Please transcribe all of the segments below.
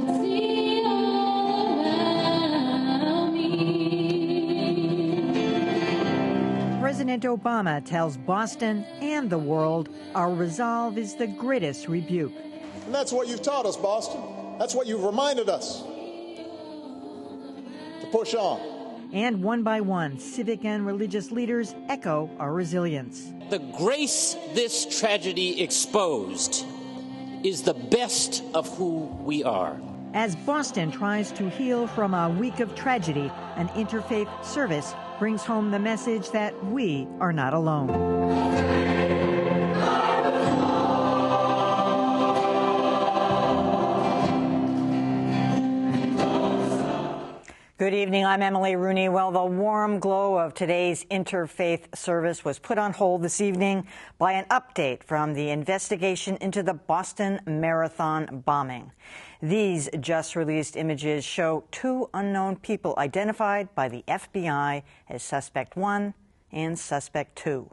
See all around me. President Obama tells Boston and the world our resolve is the greatest rebuke. And that's what you've taught us, Boston. That's what you've reminded us. To push on. And one by one, civic and religious leaders echo our resilience. The grace this tragedy exposed is the best of who we are. As Boston tries to heal from a week of tragedy, an interfaith service brings home the message that we are not alone. Good evening, I'm Emily Rooney. Well, the warm glow of today's interfaith service was put on hold this evening by an update from the investigation into the Boston Marathon bombing. These just released images show two unknown people identified by the FBI as Suspect 1 and Suspect 2.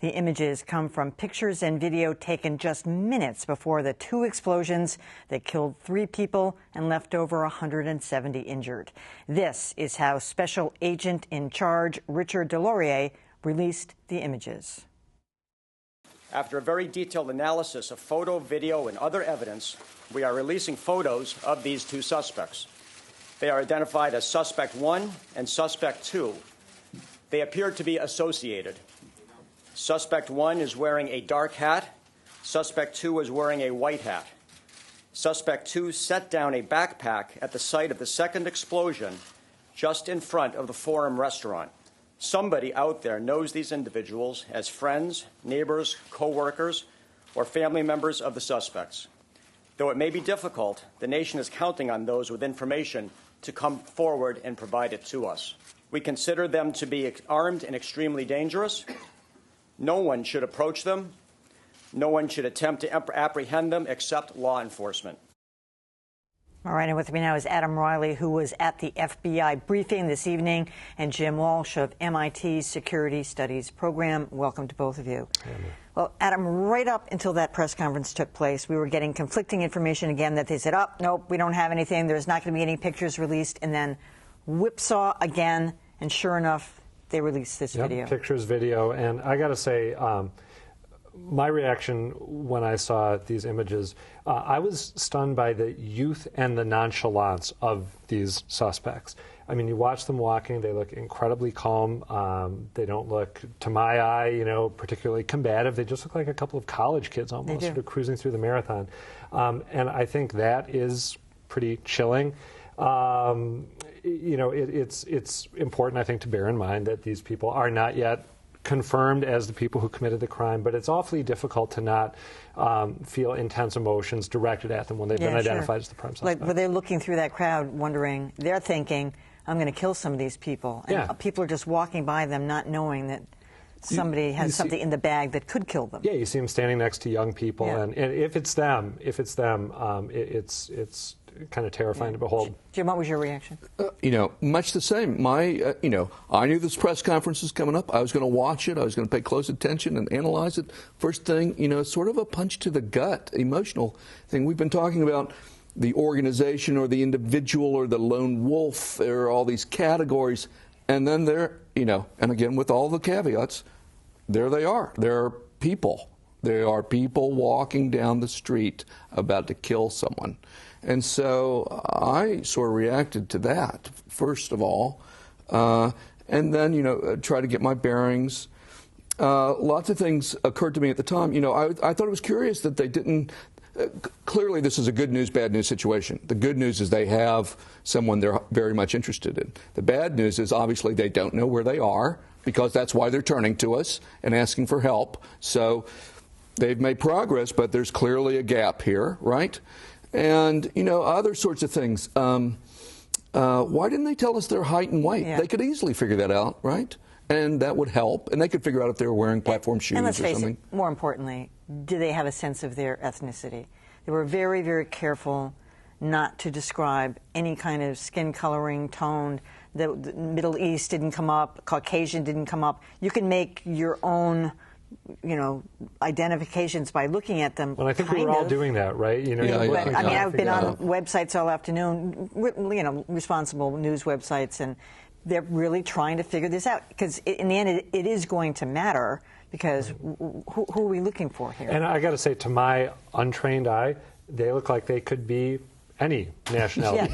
The images come from pictures and video taken just minutes before the two explosions that killed 3 people and left over 170 injured. This is how Special Agent in Charge Richard DeLauriers released the images. After a very detailed analysis of photo, video, and other evidence, we are releasing photos of these 2 suspects. They are identified as Suspect 1 and Suspect 2. They appear to be associated. Suspect 1 is wearing a dark hat. Suspect 2 is wearing a white hat. Suspect 2 set down a backpack at the site of the second explosion just in front of the Forum restaurant. Somebody out there knows these individuals as friends, neighbors, co-workers, or family members of the suspects. Though it may be difficult, the nation is counting on those with information to come forward and provide it to us. We consider them to be armed and extremely dangerous. No one should approach them. No one should attempt to apprehend them except law enforcement. All right, and with me now is Adam Riley, who was at the FBI briefing this evening, and Jim Walsh of MIT's Security Studies program. Welcome to both of you. Well, Adam, right up until that press conference took place, we were getting conflicting information again that they said, oh, nope, we don't have anything. There's not going to be any pictures released. And then whipsaw again, and sure enough, they released this video. Pictures, video, and I got to say, my reaction when I saw these images, I was stunned by the youth and the nonchalance of these suspects. I mean, you watch them walking, they look incredibly calm. They don't look, to my eye, particularly combative. They just look like a couple of college kids almost, sort of cruising through the marathon. And I think that is pretty chilling. It's important, I think, to bear in mind that these people are not yet confirmed as the people who committed the crime, but it's awfully difficult to not feel intense emotions directed at them when they've been identified as the prime suspect. Like, when they're looking through that crowd wondering, they're thinking, I'm going to kill some of these people. And people are just walking by them not knowing that somebody has something in the bag that could kill them. Yeah, you see them standing next to young people, and if it's them, it's kind of terrifying to behold. Jim, what was your reaction? Much the same. I knew this press conference was coming up. I was going to watch it. I was going to pay close attention and analyze it. First thing, sort of a punch to the gut, emotional thing. We've been talking about the organization or the individual or the lone wolf. There are all these categories. And then there, and again, with all the caveats, there they are. There are people. There are people walking down the street about to kill someone. And so I sort of reacted to that, first of all, and then, try to get my bearings. Lots of things occurred to me at the time. I thought it was curious that they didn't. Clearly, this is a good news, bad news situation. The good news is they have someone they're very much interested in. The bad news is obviously they don't know where they are, because that's why they're turning to us and asking for help. So they've made progress, but there's clearly a gap here, right? And, other sorts of things. Why didn't they tell us their height and weight? They could easily figure that out, right? And that would help. And they could figure out if they were wearing platform shoes or something. And let's face it, more importantly, do they have a sense of their ethnicity? They were very, very careful not to describe any kind of skin coloring, tone. The Middle East didn't come up. Caucasian didn't come up. You can make your own identifications by looking at them. Well, I think we were all doing that, right? But, I mean, I've been on websites all afternoon, responsible news websites, and they're really trying to figure this out because in the end, it is going to matter because who are we looking for here? And I got to say, to my untrained eye, they look like they could be any nationality. Yeah,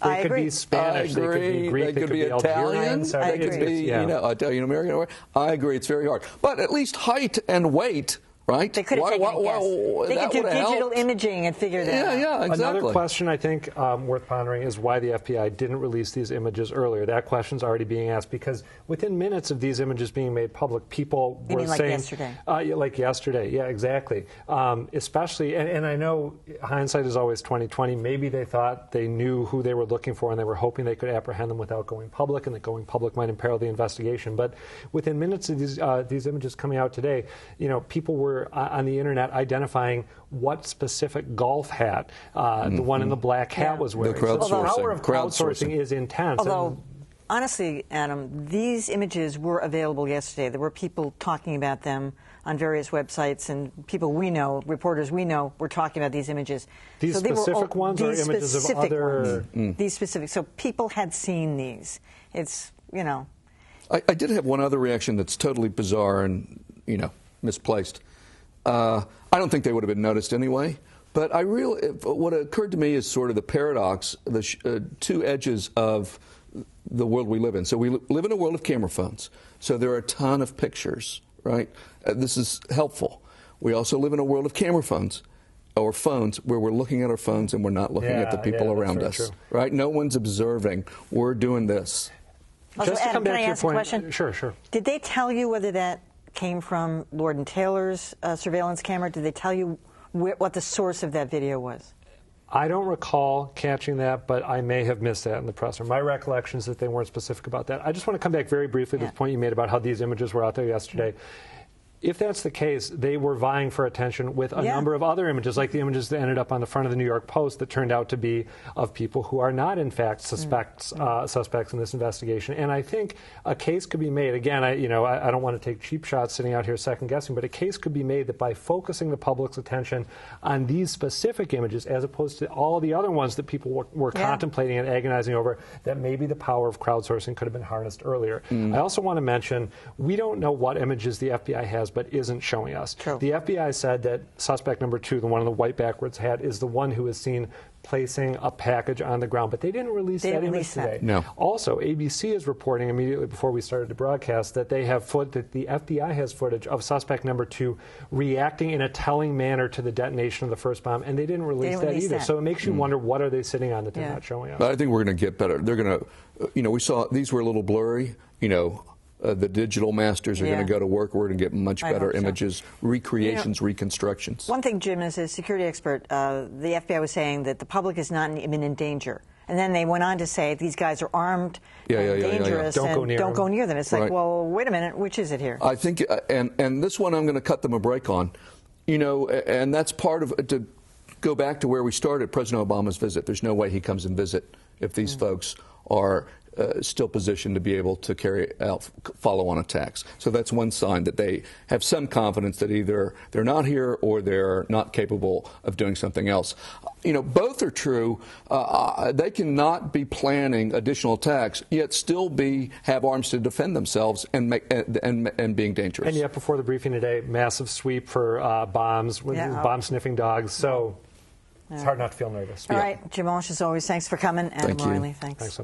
they could be Spanish, they could be Greek, they could be Italian, they could be Italian American. I agree, it's very hard. But at least height and weight, right? They could have taken a guess. They could do digital imaging and figure that out. Yeah, exactly. Another question I think worth pondering is why the FBI didn't release these images earlier. That question's already being asked because within minutes of these images being made public, people were saying... like yesterday? Like yesterday, yeah, exactly. Especially, and I know hindsight is always 20/20. Maybe they thought they knew who they were looking for and they were hoping they could apprehend them without going public and that going public might imperil the investigation. But within minutes of these images coming out today, people were on the internet identifying what specific golf hat the one in the black hat was wearing. The so the power of crowdsourcing is intense. Although, honestly, Adam, these images were available yesterday. There were people talking about them on various websites, and people we know, reporters we know, were talking about these images. These so specific ones or images of other... These specific. So people had seen these. It's, I did have one other reaction that's totally bizarre and, misplaced. I don't think they would have been noticed anyway, but what occurred to me is sort of the paradox, the two edges of the world we live in. So we live in a world of camera phones, so there are a ton of pictures, right? This is helpful. We also live in a world of camera phones, or phones, where we're looking at our phones and we're not looking at the people around us, right? No one's observing. We're doing this. Also, Just to come Adam, back to your point, question? Sure. Did they tell you whether that came from Lord and Taylor's surveillance camera? Did they tell you what the source of that video was? I don't recall catching that, but I may have missed that in the presser. My recollection is that they weren't specific about that. I just want to come back very briefly to the point you made about how these images were out there yesterday. If that's the case, they were vying for attention with a number of other images, like the images that ended up on the front of the New York Post that turned out to be of people who are not, in fact, suspects in this investigation. And I think a case could be made. Again, I don't want to take cheap shots sitting out here second-guessing, but a case could be made that by focusing the public's attention on these specific images, as opposed to all the other ones that people were contemplating and agonizing over, that maybe the power of crowdsourcing could have been harnessed earlier. I also want to mention, we don't know what images the FBI has but isn't showing us. True. The FBI said that suspect number 2, the one in the white backwards hat, is the one who is seen placing a package on the ground, but they didn't release that image today. No. Also, ABC is reporting immediately before we started to broadcast that they have that the FBI has footage of suspect number 2 reacting in a telling manner to the detonation of the first bomb, and they didn't release that either. So it makes you wonder, what are they sitting on that they're not showing us? But I think we're going to get better. They're going to, we saw these were a little blurry, the digital masters are going to go to work. We're going to get much better images, recreations, reconstructions. One thing, Jim, as a security expert, the FBI was saying that the public is not in imminent danger. And then they went on to say these guys are armed and dangerous don't go near them. It's like, well, wait a minute, which is it here? I think, and this one I'm going to cut them a break on, and that's part of, to go back to where we started, President Obama's visit. There's no way he comes and visit if these folks are still positioned to be able to carry out follow-on attacks. So that's one sign that they have some confidence that either they're not here or they're not capable of doing something else. Both are true. They cannot be planning additional attacks, yet still have arms to defend themselves and being dangerous. And yet, before the briefing today, massive sweep for bombs, bomb-sniffing dogs. So it's hard not to feel nervous. All right, Jim Walsh, as always, thanks for coming. Adam Riley, thanks.